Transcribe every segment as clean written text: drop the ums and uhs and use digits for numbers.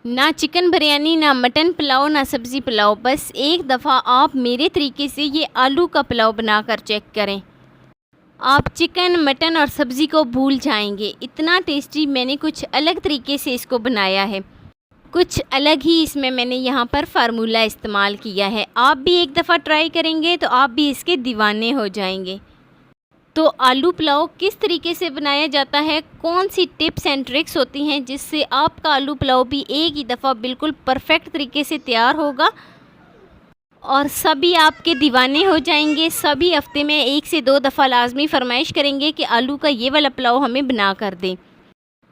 ना चिकन बिरयानी, ना मटन पुलाव, ना सब्ज़ी पुलाव। बस एक दफ़ा आप मेरे तरीके से ये आलू का पुलाव बनाकर चेक करें। आप चिकन, मटन और सब्ज़ी को भूल जाएंगे। इतना टेस्टी मैंने कुछ अलग तरीके से इसको बनाया है। कुछ अलग ही इसमें मैंने यहाँ पर फार्मूला इस्तेमाल किया है। आप भी एक दफ़ा ट्राई करेंगे तो आप भी इसके दीवाने हो जाएंगे। तो आलू पुलाव किस तरीके से बनाया जाता है, कौन सी टिप्स एंड ट्रिक्स होती हैं जिससे आपका आलू पुलाव भी एक ही दफ़ा बिल्कुल परफेक्ट तरीके से तैयार होगा और सभी आपके दीवाने हो जाएंगे। सभी हफ्ते में 1 से 2 दफ़ा लाजमी फरमाइश करेंगे कि आलू का ये वाला पुलाव हमें बना कर दें।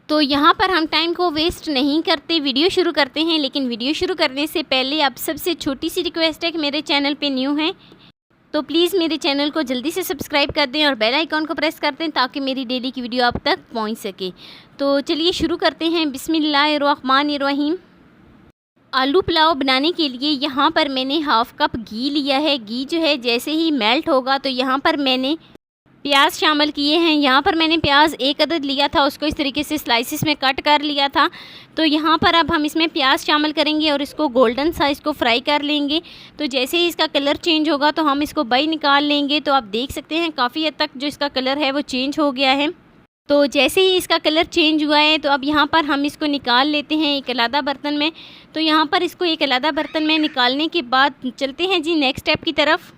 तो यहाँ पर हम टाइम को वेस्ट नहीं करते, वीडियो शुरू करते हैं। लेकिन वीडियो शुरू करने से पहले आप सबसे छोटी सी रिक्वेस्ट है कि मेरे चैनल पे न्यू हैं तो प्लीज़ मेरे चैनल को जल्दी से सब्सक्राइब कर दें और बेल आइकॉन को प्रेस कर दें ताकि मेरी डेली की वीडियो आप तक पहुंच सके। तो चलिए शुरू करते हैं। बिस्मिल्लाहिर्रहमानिर्रहीम। आलू पुलाव बनाने के लिए यहाँ पर मैंने हाफ़ कप घी लिया है। घी जो है जैसे ही मेल्ट होगा तो यहाँ पर मैंने प्याज शामिल किए हैं। यहाँ पर मैंने प्याज 1 अदद लिया था, उसको इस तरीके से स्लाइसिस में कट कर लिया था। तो यहाँ पर अब हम इसमें प्याज शामिल करेंगे और इसको गोल्डन सा इसको फ्राई कर लेंगे। तो जैसे ही इसका कलर चेंज होगा तो हम इसको बाई निकाल लेंगे। तो आप देख सकते हैं काफ़ी हद तक जो इसका कलर है वो चेंज हो गया है। तो जैसे ही इसका कलर चेंज हुआ है तो अब यहाँ पर हम इसको निकाल लेते हैं एक अलग बर्तन में। तो यहाँ पर इसको एक अलग बर्तन में निकालने के बाद चलते हैं जी नेक्स्ट स्टेप की तरफ।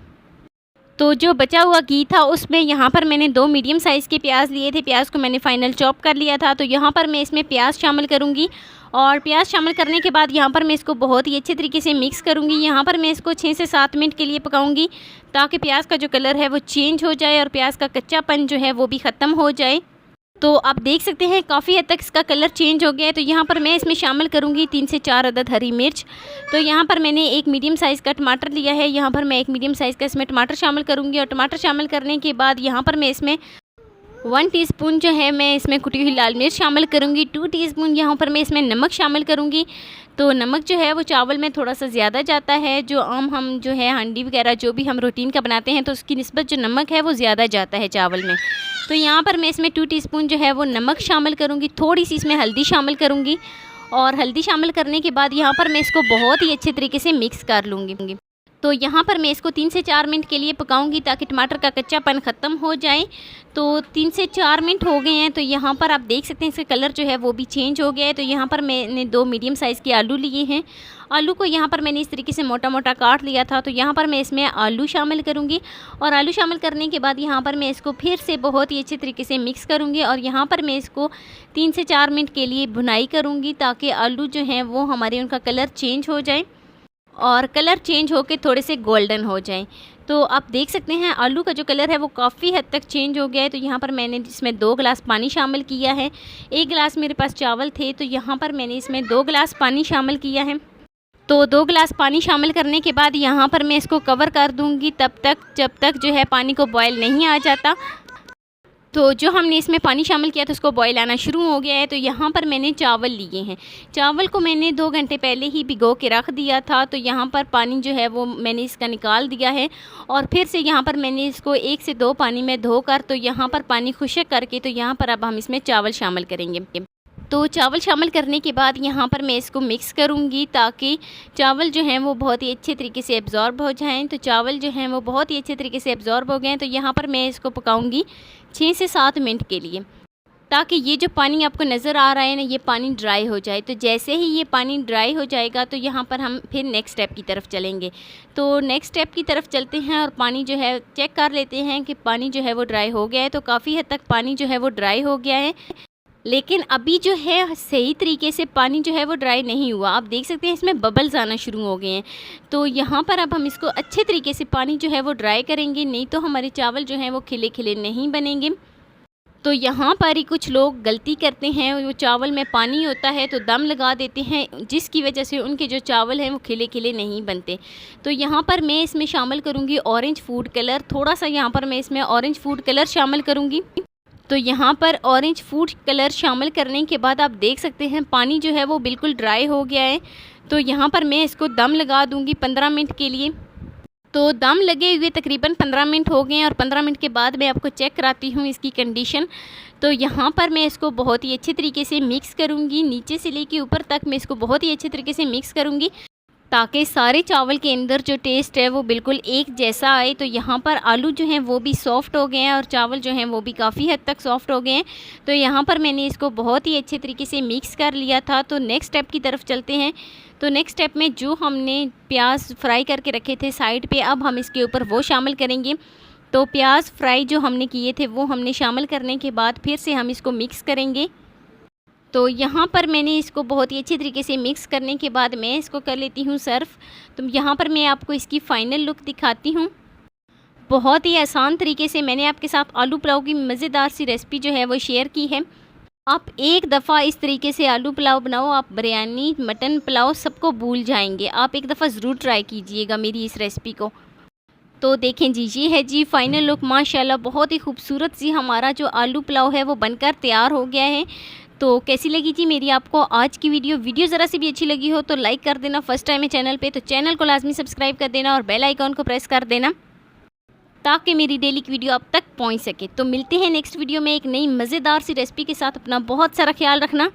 तो जो बचा हुआ घी था उसमें यहाँ पर मैंने 2 मीडियम साइज़ के प्याज लिए थे। प्याज को मैंने फाइनल चॉप कर लिया था। तो यहाँ पर मैं इसमें प्याज शामिल करूँगी और प्याज शामिल करने के बाद यहाँ पर मैं इसको बहुत ही अच्छे तरीके से मिक्स करूँगी। यहाँ पर मैं इसको 6 से 7 मिनट के लिए पकाऊँगी ताकि प्याज का जो कलर है वो चेंज हो जाए और प्याज का कच्चापन जो है वो भी ख़त्म हो जाए। तो आप देख सकते हैं काफ़ी हद तक इसका कलर चेंज हो गया है। तो यहाँ पर मैं इसमें शामिल करूँगी 3 से 4 अदद हरी मिर्च। तो यहाँ पर मैंने एक मीडियम साइज़ का टमाटर लिया है। यहाँ पर मैं एक मीडियम साइज़ का इसमें टमाटर शामिल करूँगी और टमाटर शामिल करने के बाद यहाँ पर मैं इसमें 1 टीस्पून जो है मैं इसमें कुटी हुई लाल मिर्च शामिल करूँगी। 2 टीस्पून यहाँ पर मैं इसमें नमक शामिल करूँगी। तो नमक जो है वो चावल में थोड़ा सा ज़्यादा जाता है। जो हम जो है हांडी वगैरह जो भी हम रूटीन का बनाते हैं तो उसकी निस्बत जो नमक है वो ज़्यादा जाता है चावल में। तो यहाँ पर मैं इसमें 2 टीस्पून जो है वो नमक शामिल करूँगी। थोड़ी सी इसमें हल्दी शामिल करूँगी और हल्दी शामिल करने के बाद यहाँ पर मैं इसको बहुत ही अच्छे तरीके से मिक्स कर लूँगी। तो यहाँ पर मैं इसको 3 से 4 मिनट के लिए पकाऊंगी ताकि टमाटर का कच्चापन ख़त्म हो जाए। तो 3 से 4 मिनट हो गए हैं। तो यहाँ पर आप देख सकते हैं इसका कलर जो है वो भी चेंज हो गया है। तो यहाँ पर मैंने 2 मीडियम साइज़ के आलू लिए हैं। आलू को यहाँ पर मैंने इस तरीके से मोटा मोटा काट लिया था। तो यहाँ पर मैं इसमें आलू शामिल करूँगी और आलू शामिल करने के बाद यहाँ पर मैं इसको फिर से बहुत ही अच्छे तरीके से मिक्स करूँगी और यहाँ पर मैं इसको 3 से 4 मिनट के लिए भुनाई करूँगी ताकि आलू जो हैं वो हमारे उनका कलर चेंज हो जाए और कलर चेंज होकर थोड़े से गोल्डन हो जाएं। तो आप देख सकते हैं आलू का जो कलर है वो काफ़ी हद तक चेंज हो गया है। तो यहाँ पर मैंने इसमें 2 गिलास पानी शामिल किया है। 1 गिलास मेरे पास चावल थे तो यहाँ पर मैंने इसमें 2 गिलास पानी शामिल किया है। तो 2 गिलास पानी शामिल करने के बाद यहाँ पर मैं इसको कवर कर दूँगी तब तक जब तक जो है पानी को बॉयल नहीं आ जाता। तो जो हमने इसमें पानी शामिल किया था उसको बॉयल आना शुरू हो गया है। तो यहाँ पर मैंने चावल लिए हैं। चावल को मैंने 2 घंटे पहले ही भिगो के रख दिया था। तो यहाँ पर पानी जो है वो मैंने इसका निकाल दिया है और फिर से यहाँ पर मैंने इसको 1 से 2 पानी में धोकर तो यहाँ पर पानी खुश्क करके तो यहाँ पर अब हम इसमें चावल शामिल करेंगे। तो चावल शामिल करने के बाद यहाँ पर मैं इसको मिक्स करूँगी ताकि चावल जो हैं वो बहुत ही अच्छे तरीके से एब्ज़ॉर्ब हो जाएं। तो चावल जो हैं वो बहुत ही अच्छे तरीके से एब्ज़ॉर्ब हो गए हैं। तो यहाँ पर मैं इसको पकाऊँगी 6 से 7 मिनट के लिए ताकि ये जो पानी आपको नज़र आ रहा है ना ये पानी ड्राई हो जाए। तो जैसे ही ये पानी ड्राई हो जाएगा तो यहाँ पर हम फिर नेक्स्ट स्टेप की तरफ चलेंगे। तो नेक्स्ट स्टेप की तरफ चलते हैं और पानी जो है चेक कर लेते हैं कि पानी जो है वो ड्राई हो गया है। तो काफ़ी हद तक पानी जो है वो ड्राई हो गया है लेकिन अभी जो है सही तरीके से पानी जो है वो ड्राई नहीं हुआ। आप देख सकते हैं इसमें बबल्स आना शुरू हो गए हैं। तो यहाँ पर अब हम इसको अच्छे तरीके से पानी जो है वो ड्राई करेंगे, नहीं तो हमारे चावल जो हैं वो खिले खिले नहीं बनेंगे। तो यहाँ पर ही कुछ लोग गलती करते हैं, वो चावल में पानी होता है तो दम लगा देते हैं जिसकी वजह से उनके जो चावल हैं वो खिले खिले नहीं बनते। तो यहाँ पर मैं इसमें शामिल करूँगी ऑरेंज फूड कलर। थोड़ा सा यहाँ पर मैं इसमें ऑरेंज फूड कलर शामिल करूँगी। तो यहाँ पर ऑरेंज फूड कलर शामिल करने के बाद आप देख सकते हैं पानी जो है वो बिल्कुल ड्राई हो गया है। तो यहाँ पर मैं इसको दम लगा दूँगी 15 मिनट के लिए। तो दम लगे हुए तकरीबन 15 मिनट हो गए हैं और 15 मिनट के बाद मैं आपको चेक कराती हूँ इसकी कंडीशन। तो यहाँ पर मैं इसको बहुत ही अच्छे तरीके से मिक्स करूँगी, नीचे से लेके ऊपर तक मैं इसको बहुत ही अच्छे तरीके से मिक्स करूँगी ताकि सारे चावल के अंदर जो टेस्ट है वो बिल्कुल एक जैसा आए। तो यहाँ पर आलू जो हैं वो भी सॉफ़्ट हो गए हैं और चावल जो हैं वो भी काफ़ी हद तक सॉफ़्ट हो गए हैं। तो यहाँ पर मैंने इसको बहुत ही अच्छे तरीके से मिक्स कर लिया था। तो नेक्स्ट स्टेप की तरफ चलते हैं। तो नेक्स्ट स्टेप में जो हमने प्याज फ्राई करके रखे थे साइड पे, अब हम इसके ऊपर वो शामिल करेंगे। तो प्याज फ्राई जो हमने किए थे वो हमने शामिल करने के बाद फिर से हम इसको मिक्स करेंगे। तो यहाँ पर मैंने इसको बहुत ही अच्छी तरीके से मिक्स करने के बाद मैं इसको कर लेती हूँ सर्व। तो यहाँ पर मैं आपको इसकी फ़ाइनल लुक दिखाती हूँ। बहुत ही आसान तरीके से मैंने आपके साथ आलू पुलाव की मज़ेदार सी रेसिपी जो है वो शेयर की है। आप एक दफ़ा इस तरीके से आलू पुलाव बनाओ, आप बिरयानी, मटन पुलाव सबको भूल जाएंगे। आप एक दफ़ा ज़रूर ट्राई कीजिएगा मेरी इस रेसिपी को। तो देखें जी, ये है जी फ़ाइनल लुक। माशाल्लाह बहुत ही खूबसूरत सी हमारा जो आलू पुलाव है वो बनकर तैयार हो गया है। तो कैसी लगी जी मेरी आपको आज की वीडियो ज़रा सी भी अच्छी लगी हो तो लाइक कर देना। फर्स्ट टाइम है चैनल पे तो चैनल को लाजमी सब्सक्राइब कर देना और बेल आइकॉन को प्रेस कर देना ताकि मेरी डेली की वीडियो आप तक पहुंच सके। तो मिलते हैं नेक्स्ट वीडियो में एक नई मज़ेदार सी रेसिपी के साथ। अपना बहुत सारा ख्याल रखना।